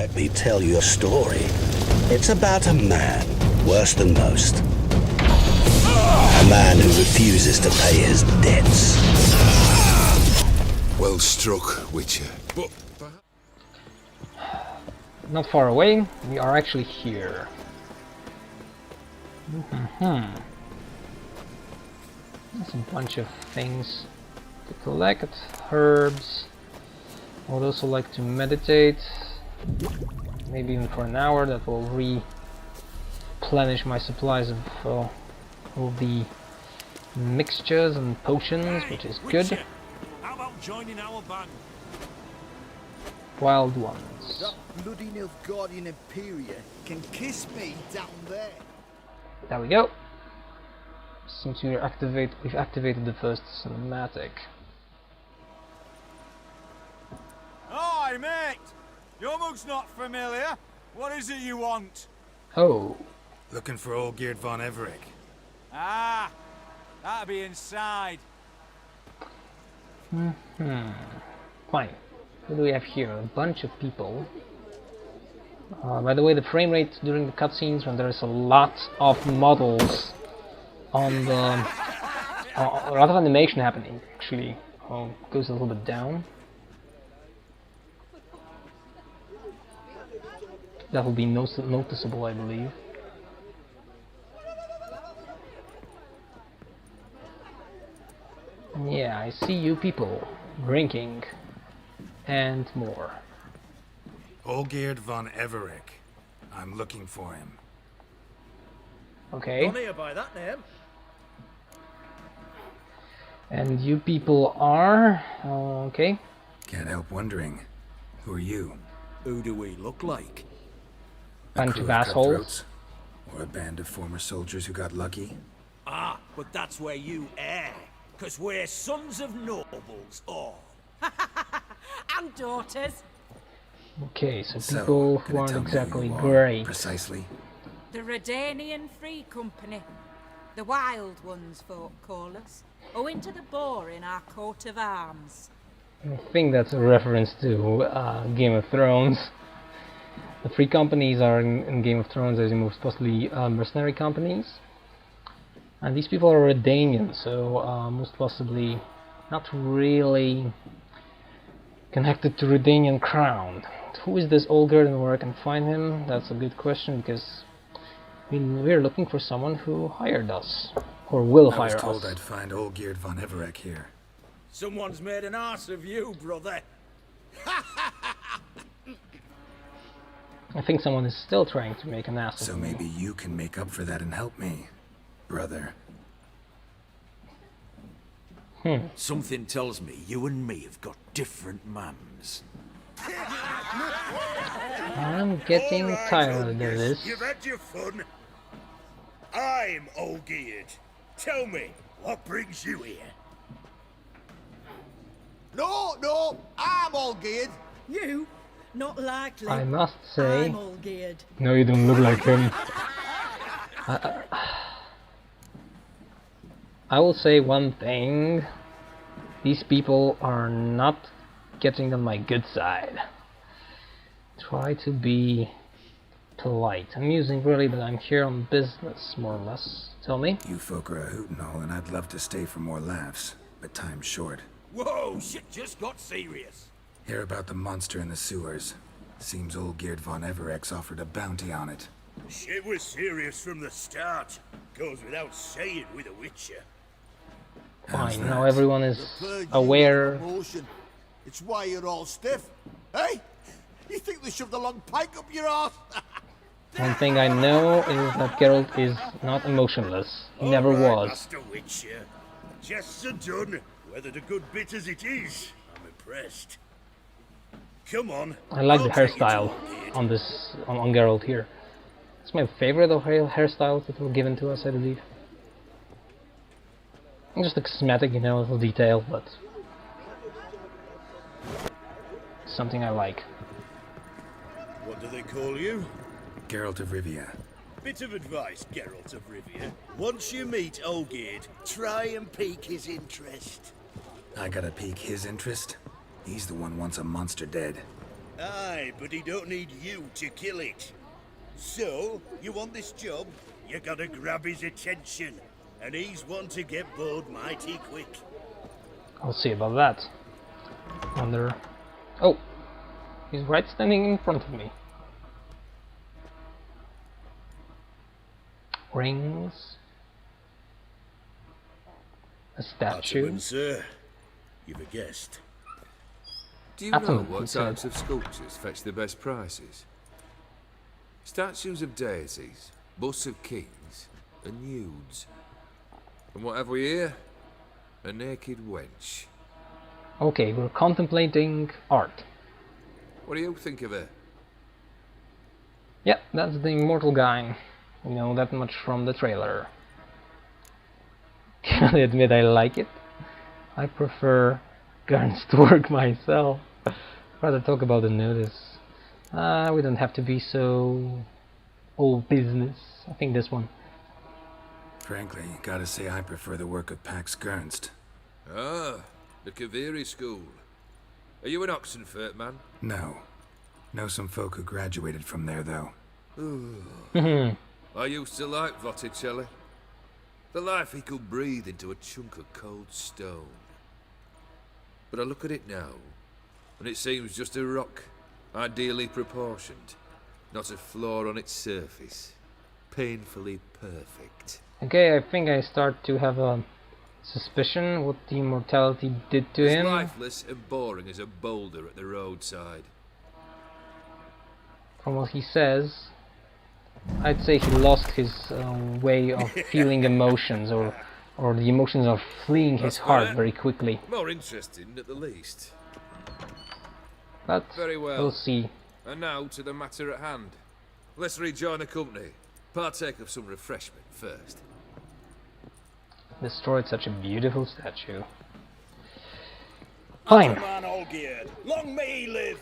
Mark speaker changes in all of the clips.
Speaker 1: Let me tell you a story. It's about a man, worse than most. A man who refuses to pay his debts.
Speaker 2: Well struck, Witcher. But
Speaker 3: Not far away, we are actually here. There's a bunch of things to collect, herbs. I would also like to meditate, maybe even for an hour. That will replenish my supplies of all the mixtures and potions, which is good.
Speaker 4: How about joining our band?
Speaker 3: Wild ones.
Speaker 5: That bloody Nilfgaardian Imperia can kiss me down there.
Speaker 3: There we go. Since we've activated the first cinematic.
Speaker 4: Hi, mate! Your mug's not familiar. What is it you want?
Speaker 3: Oh,
Speaker 6: Looking for Olgierd von Everec.
Speaker 4: Ah, that'll be inside.
Speaker 3: fine. What do we have here? A bunch of people. By the way, the frame rate during the cutscenes, when there is a lot of models on the... a lot of animation happening, actually, goes a little bit down. That will be noticeable, I believe. Yeah, I see you people drinking and more.
Speaker 6: Olgierd von Everec. I'm looking for him.
Speaker 3: Okay.
Speaker 5: Don't hear by that name.
Speaker 3: And you people are... okay.
Speaker 6: Can't help wondering. Who are you?
Speaker 5: Who do we look like?
Speaker 3: Bunch
Speaker 6: crew
Speaker 3: of assholes.
Speaker 6: cutthroats? Or a band of former soldiers who got lucky?
Speaker 5: Ah, but that's where you err. 'Cause we're sons of nobles, all.
Speaker 7: And daughters.
Speaker 3: Okay, so
Speaker 6: So,
Speaker 3: people who
Speaker 6: gonna
Speaker 3: aren't
Speaker 6: tell me
Speaker 3: exactly
Speaker 6: who you are,
Speaker 3: great.
Speaker 6: Precisely.
Speaker 7: The Redanian Free Company. The Wild Ones, folk call us. Owing to the boar in our coat of arms.
Speaker 3: I think that's a reference to Game of Thrones. The free companies are in Game of Thrones as most possibly mercenary companies. And these people are Redanian, so most possibly not really connected to Redanian crown. Who is this Olgierd and where I can find him? That's a good question, because we're looking for someone who hired us, or will
Speaker 6: I
Speaker 3: hire
Speaker 6: was told
Speaker 3: us.
Speaker 6: I'd find Olgierd von Everec here.
Speaker 5: Someone's made an ass of you, brother.
Speaker 3: I think someone is still trying to make an ass of
Speaker 6: So
Speaker 3: me.
Speaker 6: maybe you can make up for that and help me, brother.
Speaker 5: Something tells me you and me have got different mams.
Speaker 3: I'm getting tired of this.
Speaker 4: You've had your fun. I'm Olgierd. Tell me, what brings you here?
Speaker 5: No, I'm Olgierd.
Speaker 8: You? Not likely.
Speaker 3: I must say,
Speaker 8: I'm Olgierd.
Speaker 3: no, you don't look like him. I will say one thing. These people are not getting on my good side. Try to be polite. I'm using really that I'm here on business, more or less. Tell me.
Speaker 6: You folk are a hoot and all, and I'd love to stay for more laughs, but time's short.
Speaker 5: Whoa, shit just got serious.
Speaker 6: Hear about the monster in the sewers. Seems Olgierd von Everec's offered a bounty on it.
Speaker 4: Shit was serious from the start. Goes without saying with a Witcher.
Speaker 6: How's
Speaker 3: Fine, now
Speaker 6: that?
Speaker 3: everyone is aware.
Speaker 5: Emotion. It's why you're all stiff. Hey? You think they shoved a long pike up your ass?
Speaker 3: One thing I know is that Geralt is not emotionless. He never
Speaker 4: All right,
Speaker 3: was.
Speaker 4: Master Witcher. Jests are done. Whether the good bit as it is, I'm impressed. Come on.
Speaker 3: I like
Speaker 4: I'll
Speaker 3: the
Speaker 4: take you to
Speaker 3: hairstyle
Speaker 4: Olgierd.
Speaker 3: on this on Geralt here. It's my favorite of hairstyles that were given to us, I believe. Just a cosmetic, you know, a little detail, but something I like.
Speaker 4: What do they call you?
Speaker 6: Geralt of Rivia.
Speaker 4: Bit of advice, Geralt of Rivia. Once you meet Olgierd, try and pique his interest.
Speaker 6: I gotta pique his interest. He's the one wants a monster dead.
Speaker 4: Aye, but he don't need you to kill it. So, you want this job? You gotta grab his attention. And he's one to get bored mighty quick.
Speaker 3: I'll see about that. Wonder... Oh! He's right standing in front of me. Rings... A statue...
Speaker 4: Ataman, sir. You've a guest.
Speaker 2: Do you know
Speaker 3: Ataman, he
Speaker 2: what
Speaker 3: said.
Speaker 2: types of sculptures fetch the best prices? Statues of deities, busts of kings, and nudes. And what have we here? A naked wench.
Speaker 3: Okay, we're contemplating art.
Speaker 2: What do you think of her?
Speaker 3: Yeah, that's the immortal guy. We know that much from the trailer. Can I admit I like it? I prefer Garn's work myself. Rather talk about the notice. We don't have to be so all business. I think this one.
Speaker 6: Frankly, gotta say I prefer the work of Pax Gernst.
Speaker 2: Ah, the Kaviri school. Are you an Oxenfurt man?
Speaker 6: No. Know some folk who graduated from there, though.
Speaker 2: I used to like Botticelli. The life he could breathe into a chunk of cold stone. But I look at it now, and it seems just a rock, ideally proportioned, not a flaw on its surface. Painfully perfect.
Speaker 3: Okay, I think I start to have a suspicion what the immortality did to
Speaker 2: As
Speaker 3: him.
Speaker 2: lifeless and boring as a boulder at the roadside.
Speaker 3: From what he says, I'd say he lost his way of feeling emotions, or the emotions are fleeing his
Speaker 2: That's
Speaker 3: heart
Speaker 2: fair.
Speaker 3: very quickly.
Speaker 2: More interesting at the least.
Speaker 3: But
Speaker 2: Very well.
Speaker 3: we'll see.
Speaker 2: And now to the matter at hand. Let's rejoin the company. Partake of some refreshment first.
Speaker 3: Destroyed such a beautiful statue. Fine.
Speaker 4: Ataman Olgierd, long may he live.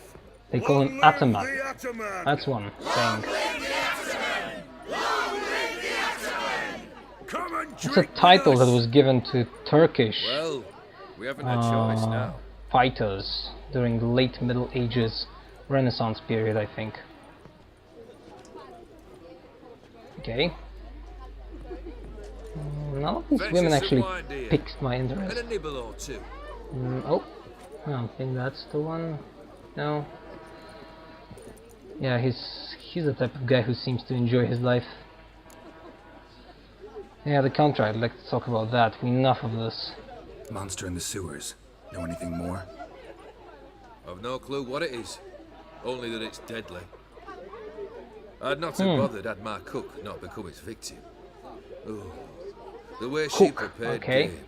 Speaker 3: They call him
Speaker 4: Long live
Speaker 3: Ataman.
Speaker 4: the Ataman.
Speaker 3: That's one thing.
Speaker 4: Come and
Speaker 3: It's a
Speaker 4: drink with
Speaker 3: title that
Speaker 4: us.
Speaker 3: was given to Turkish
Speaker 2: Well, we haven't a choice now.
Speaker 3: fighters during the late Middle Ages, Renaissance period, I think. Okay. None of these
Speaker 2: Fetch
Speaker 3: women
Speaker 2: us some
Speaker 3: actually
Speaker 2: wine, dear.
Speaker 3: piqued my
Speaker 2: And
Speaker 3: interest.
Speaker 2: a nibble or two.
Speaker 3: Oh, I don't think that's the one. No. Yeah, he's the type of guy who seems to enjoy his life. Yeah, the contract, let's talk about that. Enough of this.
Speaker 6: Monster in the sewers. Know anything more?
Speaker 2: I've no clue what it is. Only that it's deadly. I'd not have bothered had my cook not become its victim. Oh, the way she
Speaker 3: Cook,
Speaker 2: prepared
Speaker 3: okay.
Speaker 2: game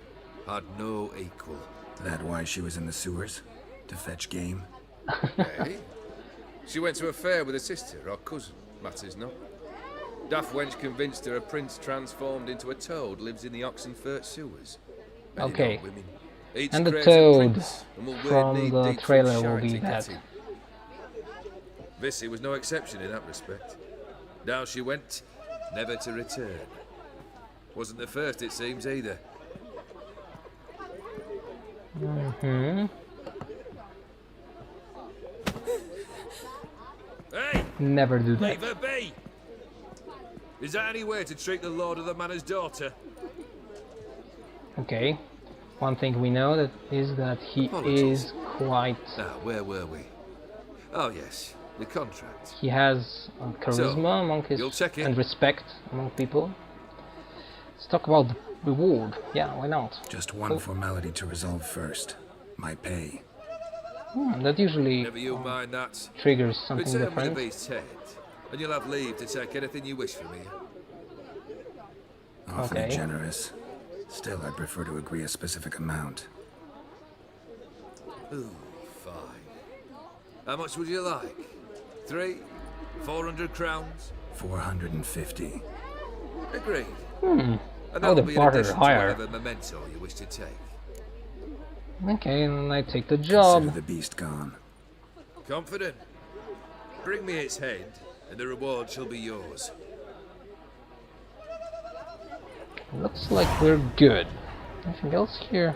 Speaker 2: had no equal.
Speaker 6: That why she was in the sewers? To fetch game?
Speaker 2: Eh? She went to a fair with a sister or cousin, matters not. Daft wench convinced her a prince transformed into a toad lives in the Oxenfurt sewers. Many
Speaker 3: Okay.
Speaker 2: know women. Each
Speaker 3: And the
Speaker 2: craves a
Speaker 3: toad
Speaker 2: prince and will wade
Speaker 3: from
Speaker 2: knee
Speaker 3: the
Speaker 2: deep through
Speaker 3: trailer will
Speaker 2: shite
Speaker 3: be
Speaker 2: to get
Speaker 3: that.
Speaker 2: him. Vissy was no exception in that respect. Down she went, never to return. Wasn't the first, it seems, either. Hey!
Speaker 3: Never do that.
Speaker 2: Leave her be! Is that any way to treat the lord of the manor's daughter?
Speaker 3: Okay. One thing we know that is that he
Speaker 2: Apologies.
Speaker 3: is quite...
Speaker 2: Ah, where were we? Oh yes, the contract.
Speaker 3: He has charisma among his
Speaker 2: you'll check in?
Speaker 3: and respect among people. Let's talk about the reward. Yeah, why not?
Speaker 6: Just one formality to resolve first. My pay.
Speaker 3: That usually
Speaker 2: Never you mind that.
Speaker 3: triggers something
Speaker 2: Return with the
Speaker 3: different.
Speaker 2: beast's head, and you'll have leave to take anything you wish from me.
Speaker 6: Awfully
Speaker 3: Okay.
Speaker 6: generous. Still, I'd prefer to agree a specific amount.
Speaker 2: Ooh, fine. How much would you like? 3? 400 crowns?
Speaker 6: 450.
Speaker 2: Agreed.
Speaker 3: I
Speaker 2: And
Speaker 3: would
Speaker 2: that'll
Speaker 3: have
Speaker 2: be in
Speaker 3: bartered
Speaker 2: addition to
Speaker 3: higher.
Speaker 2: whatever memento you wish to take.
Speaker 3: Okay, and I take the job.
Speaker 6: Consider the beast gone.
Speaker 2: Confident? Bring me its head, and the reward shall be yours.
Speaker 3: Looks like we're good. Anything else here?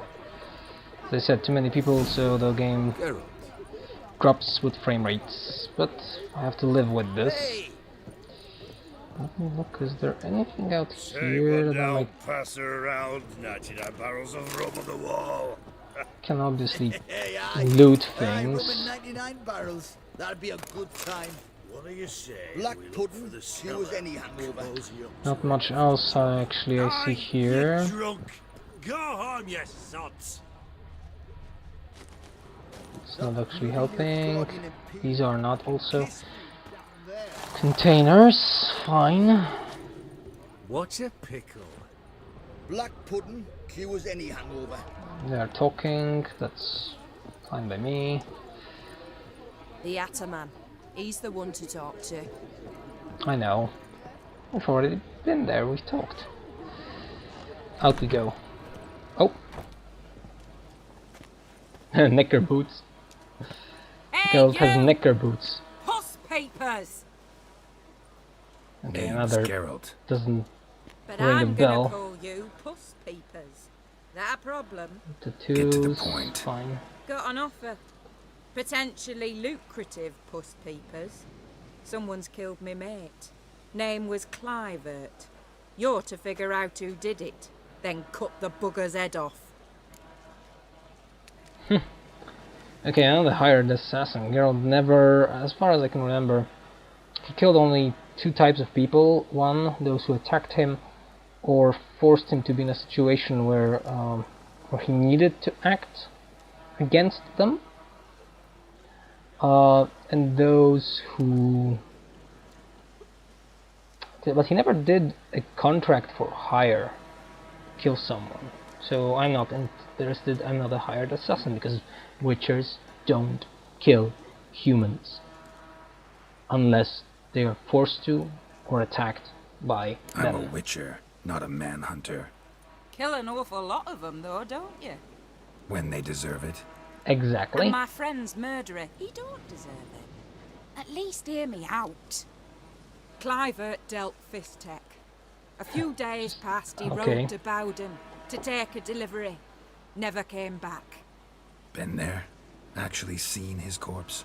Speaker 3: As I said, too many people, so the game
Speaker 2: Geralt,
Speaker 3: drops with frame rates, but I have to live with this. Let me look, is there anything out here that I might...
Speaker 4: pass around, knocking our barrels of rum on the wall.
Speaker 3: can obviously
Speaker 5: Hey, aye.
Speaker 3: loot
Speaker 5: Aye, rum in
Speaker 3: things.
Speaker 5: 99 barrels. That'd be a good time.
Speaker 4: What do you say?
Speaker 5: Black
Speaker 4: we look
Speaker 5: pudding,
Speaker 4: for the
Speaker 5: cures
Speaker 4: cellar?
Speaker 5: any hangover.
Speaker 3: Not much else actually I see here.
Speaker 4: Get drunk. Go home, you sots.
Speaker 3: It's not actually helping.
Speaker 5: Guardian in peace.
Speaker 3: These are not also
Speaker 5: Down there.
Speaker 3: containers. Fine.
Speaker 2: What a pickle.
Speaker 5: Black pudding, cures any hangover.
Speaker 3: They are talking. That's fine by me.
Speaker 9: The Ataman. He's the one to talk to.
Speaker 3: I know. We've already been there. We've talked. Out we go. Oh. Knicker boots.
Speaker 7: Hey,
Speaker 3: Geralt has
Speaker 7: you!
Speaker 3: knicker boots.
Speaker 7: Puss papers!
Speaker 3: Okay,
Speaker 6: Name's
Speaker 3: another
Speaker 6: Geralt.
Speaker 3: doesn't
Speaker 7: But
Speaker 3: ring a
Speaker 7: I'm
Speaker 3: bell.
Speaker 7: gonna call you Puss Papers. That a problem?
Speaker 3: Tattoos.
Speaker 6: Get to the point.
Speaker 3: Fine.
Speaker 7: Got an offer. Potentially lucrative Puss Papers. Someone's killed me mate. Name was Clivert. You're to figure out who did it, then cut the bugger's head off.
Speaker 3: Okay, another hired assassin. Geralt never, as far as I can remember, he killed only two types of people. One, those who attacked him or forced him to be in a situation where he needed to act against them. And those who... But he never did a contract for hire, kill someone. So I'm not interested, I'm not a hired assassin, because Witchers don't kill humans. Unless they are forced to or attacked by
Speaker 6: I'm
Speaker 3: them.
Speaker 6: a witcher, not a manhunter.
Speaker 7: Kill an awful lot of them though, don't you?
Speaker 6: When they deserve it.
Speaker 3: Exactly.
Speaker 7: And my friend's murderer, he don't deserve it. At least hear me out. Clivert dealt Fistech. A few days passed, he
Speaker 3: Okay.
Speaker 7: rode to Bowden to take a delivery. Never came back.
Speaker 6: Been there? Actually seen his corpse?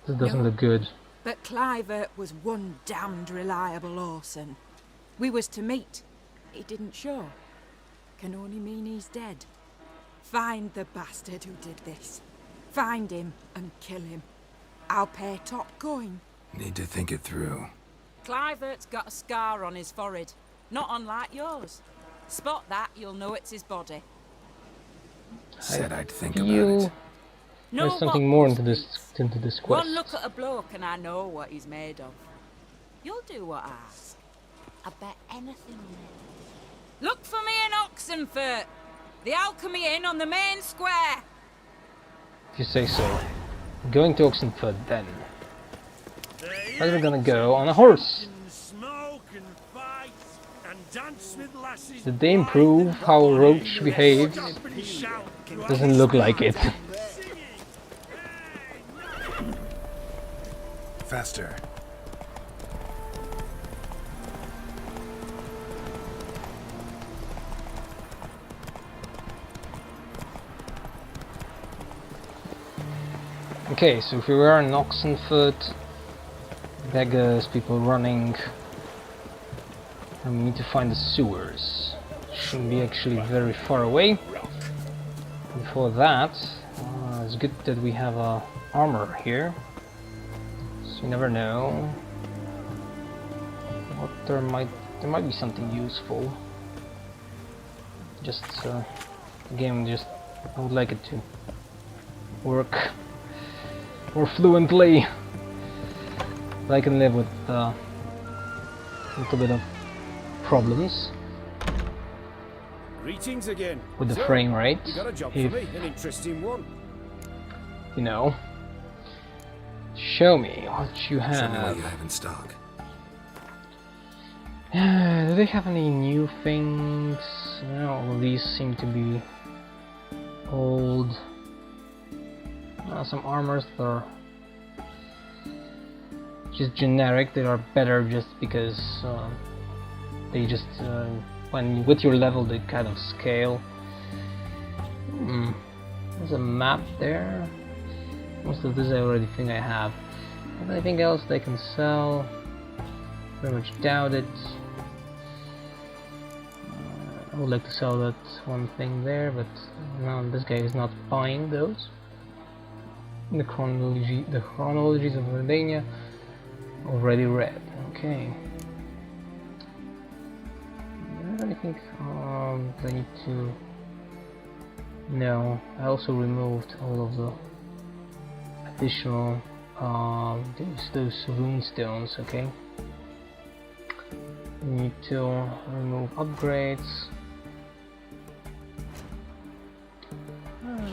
Speaker 3: This doesn't
Speaker 7: No.
Speaker 3: look good.
Speaker 7: But Clivert was one damned reliable Orson. We was to meet. He didn't show. Can only mean he's dead. Find the bastard who did this. Find him and kill him. I'll pay top coin.
Speaker 6: Need to think it through.
Speaker 7: Clivert's got a scar on his forehead, not unlike yours. Spot that, you'll know it's his body.
Speaker 6: Said I'd think
Speaker 3: You...
Speaker 6: about it.
Speaker 7: Know
Speaker 3: There's something
Speaker 7: what
Speaker 3: more
Speaker 7: Puss
Speaker 3: into this
Speaker 7: needs?
Speaker 3: quest.
Speaker 7: One look at a bloke and I know what he's made of. You'll do what I ask. I bet anything on it. Look for me in Oxenfurt. The Alchemy Inn on the main square.
Speaker 3: If you say so. Going to Oxenford then. But we're gonna go on a horse.
Speaker 4: Smoke and fight and dance with lasses.
Speaker 3: Did they improve how Roach behaves? Doesn't look like it.
Speaker 6: Faster.
Speaker 3: Okay, so if we were in Oxenford, beggars, people running, and we need to find the sewers. Shouldn't be actually very far away. Before that, it's good that we have armor here, so you never know what there might be something useful. Just the game, just I would like it to work more fluently. But I can live with a little bit of problems
Speaker 10: Greetings again.
Speaker 3: with the
Speaker 10: So,
Speaker 3: frame rate.
Speaker 10: You got a job
Speaker 3: If,
Speaker 10: for me, an interesting one.
Speaker 3: you know, show me what you
Speaker 6: Show me what
Speaker 3: have.
Speaker 6: you have in stock.
Speaker 3: Do they have any new things? No, all these seem to be old. Some armors that are just generic. They are better just because they just when with your level they kind of scale. There's a map there. Most of this I already think I have. Is there anything else they can sell? Very much doubt it. I would like to sell that one thing there, but no, this guy is not buying those. The chronologies of Redania already read. Okay. I think I need to. No, I also removed all of the additional those rune stones. Okay. Need to remove upgrades.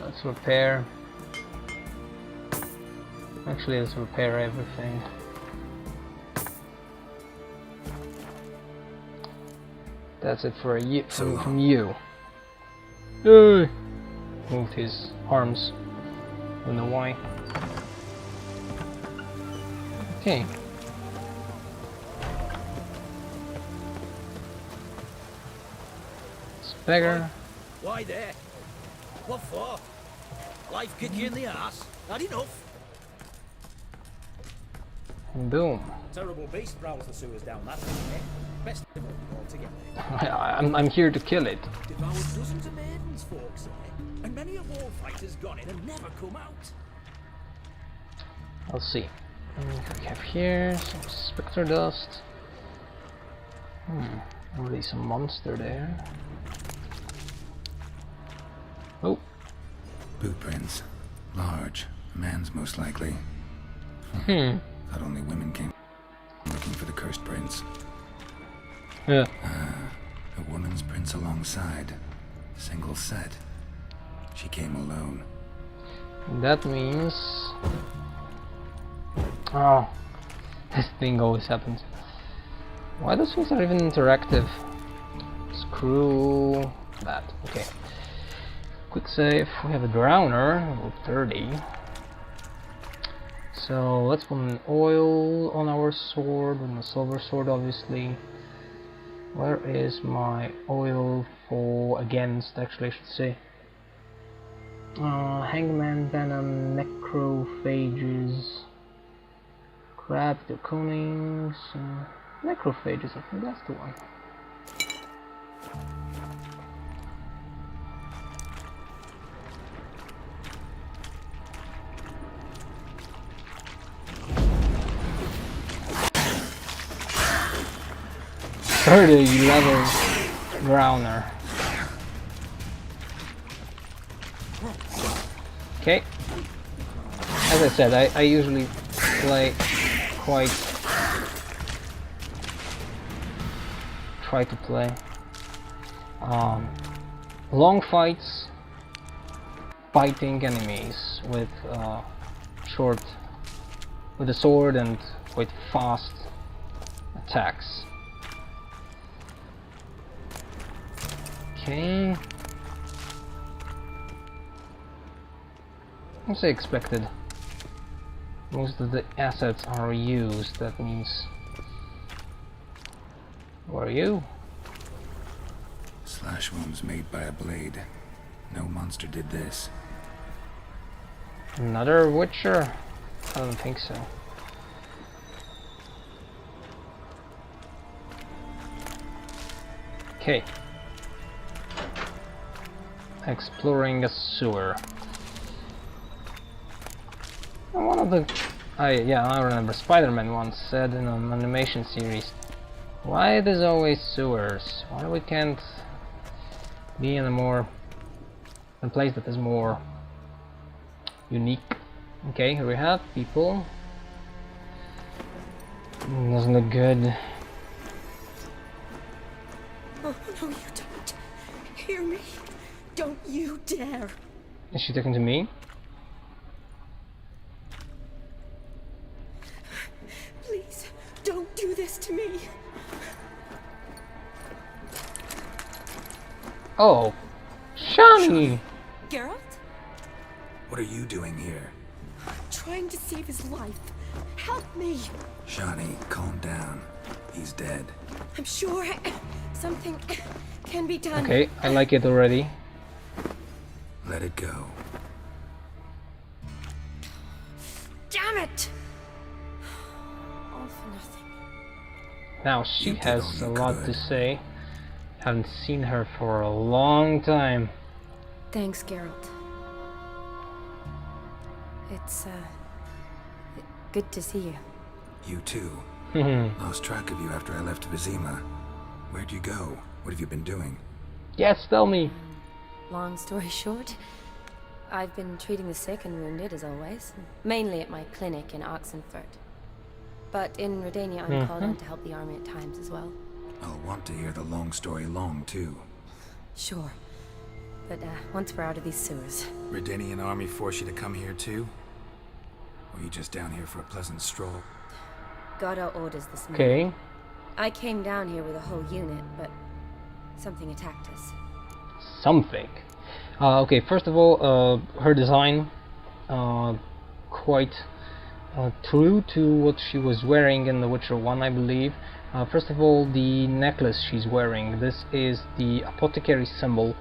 Speaker 3: Let's repair. Actually, let's repair everything. That's it for a year from you. Moved his arms. Don't know why. Okay. It's beggar.
Speaker 10: Why there? What for? Life kick you in the ass? Not enough.
Speaker 3: And boom.
Speaker 10: Terrible beast prowls the sewers down that way. Best of all altogether.
Speaker 3: I'm here to kill it.
Speaker 10: Devoured dozens of maidens, folks, and many a war fighter's gone in and never come out.
Speaker 3: I'll see. What we have here? Some spectre dust. Already some monster there. Oh.
Speaker 6: Boot prints. Large. A man's most likely. Thought only women came looking for the cursed prince.
Speaker 3: Yeah.
Speaker 6: A woman's prints alongside. Single set. She came alone.
Speaker 3: That means... Oh, this thing always happens. Why those things are even interactive? Screw that. Okay. Quick save. We have a drowner, level 30. So let's put an oil on our sword and a silver sword, obviously. Where is my oil for against? Actually, I should say. Hangman venom, necrophages, crab, draconics, necrophages. I think that's the one. Level drowner. Okay. As I said, I usually play try to play long fights, fighting enemies with with a sword and quite fast attacks. Okay. As I expected, most of the assets are used. That means... Who are you?
Speaker 6: Slash wounds made by a blade. No monster did this.
Speaker 3: Another Witcher? I don't think so. Okay. Exploring a sewer. And one of the... I remember Spider-Man once said in an animation series, why there's always sewers? Why we can't be in a place that is more unique? Okay, here we have people. Doesn't look good.
Speaker 8: Oh, no, you don't. Hear me. Don't you dare.
Speaker 3: Is she talking to me?
Speaker 8: Please, don't do this to me.
Speaker 3: Oh, Shani!
Speaker 8: Geralt?
Speaker 6: What are you doing here?
Speaker 8: Trying to save his life. Help me.
Speaker 6: Shani, calm down. He's dead.
Speaker 8: I'm sure something can be done.
Speaker 3: Okay, I like it already.
Speaker 6: Let it go.
Speaker 8: it! All for nothing.
Speaker 3: Now she
Speaker 6: You did
Speaker 3: has
Speaker 6: all
Speaker 3: a
Speaker 6: you
Speaker 3: lot to
Speaker 6: could.
Speaker 3: say. Haven't seen her for a long time.
Speaker 8: Thanks, Geralt. It's, good to see you.
Speaker 6: You too.
Speaker 3: Hmm.
Speaker 6: Lost track of you after I left Vizima. Where'd you go? What have you been doing?
Speaker 3: Yes, tell me.
Speaker 8: Long story short, I've been treating the sick and wounded, as always. Mainly at my clinic in Oxenfurt. But in Redania, I'm called on to help the army at times as well.
Speaker 6: I'll want to hear the long story long, too.
Speaker 8: Sure. But, once we're out of these sewers.
Speaker 6: Redanian army force you to come here, too? Or are you just down here for a pleasant stroll?
Speaker 8: Got our orders this morning.
Speaker 3: Okay.
Speaker 8: I came down here with a whole unit, but something attacked us.
Speaker 3: Something. Okay, first of all, her design, quite true to what she was wearing in The Witcher 1, I believe. First of all, the necklace she's wearing. This is the apothecary symbol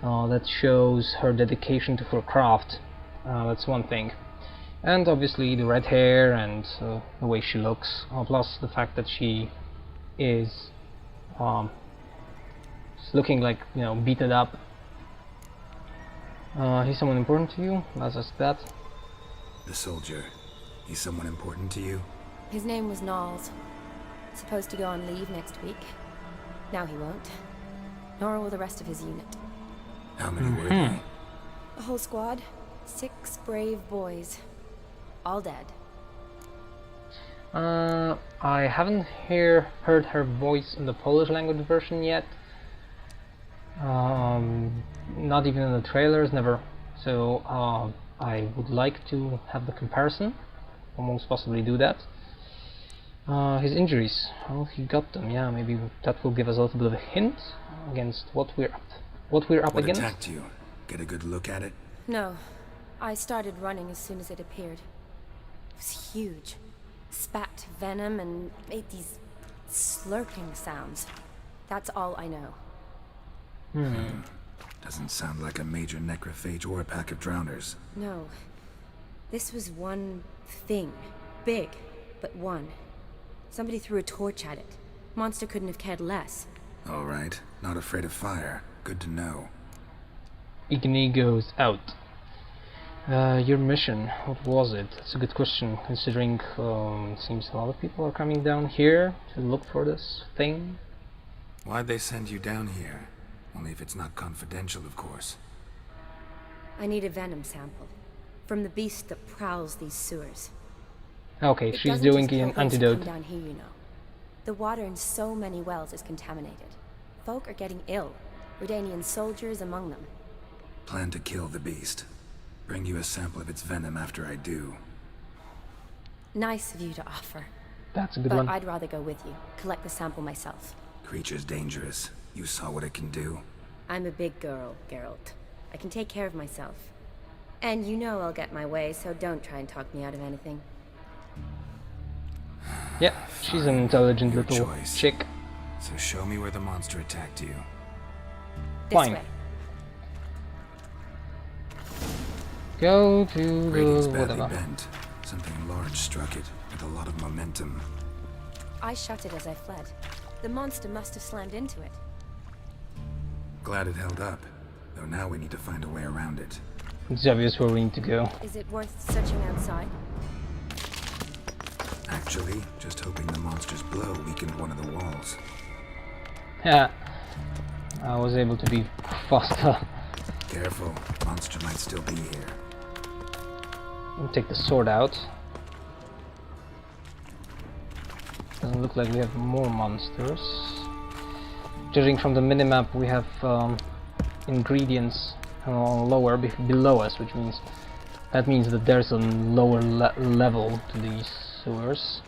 Speaker 3: that shows her dedication to her craft. That's one thing. And obviously the red hair and the way she looks, plus the fact that she is looking like, you know, beaten up. He's someone important to you? Let's ask that.
Speaker 6: The soldier. He's someone important to you?
Speaker 8: His name was Knowles. Supposed to go on leave next week. Now he won't. Nor will the rest of his unit.
Speaker 6: How many were they?
Speaker 8: A whole squad. 6 brave boys. All dead.
Speaker 3: I haven't heard her voice in the Polish language version yet. Not even in the trailers, never. So I would like to have the comparison. I'll most possibly do that. His injuries, well, he got them. Yeah, maybe that will give us a little bit of a hint against what we're up
Speaker 6: What
Speaker 3: against.
Speaker 6: attacked you? Get a good look at it?
Speaker 8: No. I started running as soon as it appeared. It was huge. Spat venom and made these slurping sounds. That's all I know.
Speaker 6: Doesn't sound like a major necrophage or a pack of drowners.
Speaker 8: No. This was one thing. Big, but one. Somebody threw a torch at it. Monster couldn't have cared less.
Speaker 6: All right. Not afraid of fire. Good to know.
Speaker 3: Igni goes out. Your mission, what was it? That's a good question, considering it seems a lot of people are coming down here to look for this thing.
Speaker 6: Why'd they send you down here? Only if it's not confidential, of course.
Speaker 8: I need a venom sample. From the beast that prowls these sewers.
Speaker 3: Okay,
Speaker 8: It
Speaker 3: she's
Speaker 8: doesn't
Speaker 3: doing
Speaker 8: just kill
Speaker 3: an
Speaker 8: those who
Speaker 3: antidote.
Speaker 8: come down here, you know. The water in so many wells is contaminated. Folk are getting ill. Redanian soldiers among them.
Speaker 6: Plan to kill the beast. Bring you a sample of its venom after I do.
Speaker 8: Nice of you to offer.
Speaker 3: That's a good
Speaker 8: But
Speaker 3: one.
Speaker 8: I'd rather go with you. Collect the sample myself.
Speaker 6: Creature's dangerous. You saw what it can do.
Speaker 8: I'm a big girl, Geralt. I can take care of myself. And you know I'll get my way, so don't try and talk me out of anything.
Speaker 3: Yeah, she's an intelligent
Speaker 6: Your
Speaker 3: little
Speaker 6: choice.
Speaker 3: chick.
Speaker 6: So show me where the monster attacked you.
Speaker 8: This
Speaker 3: Fine.
Speaker 8: way.
Speaker 3: Go to
Speaker 6: Ratings
Speaker 3: the
Speaker 6: badly
Speaker 3: whatever.
Speaker 6: bent. Something large struck it, with a lot of momentum.
Speaker 8: I shut it as I fled. The monster must have slammed into it.
Speaker 6: Glad it held up. Though now we need to find a way around it.
Speaker 3: It's obvious where we need to go.
Speaker 8: Is it worth searching outside?
Speaker 6: Actually, just hoping the monster's blow weakened one of the walls.
Speaker 3: Yeah, I was able to be faster.
Speaker 6: Careful, monster might still be here.
Speaker 3: I'll take the sword out. Doesn't look like we have more monsters. Judging from the minimap, we have ingredients lower below us, which means that there's a lower level to these sewers.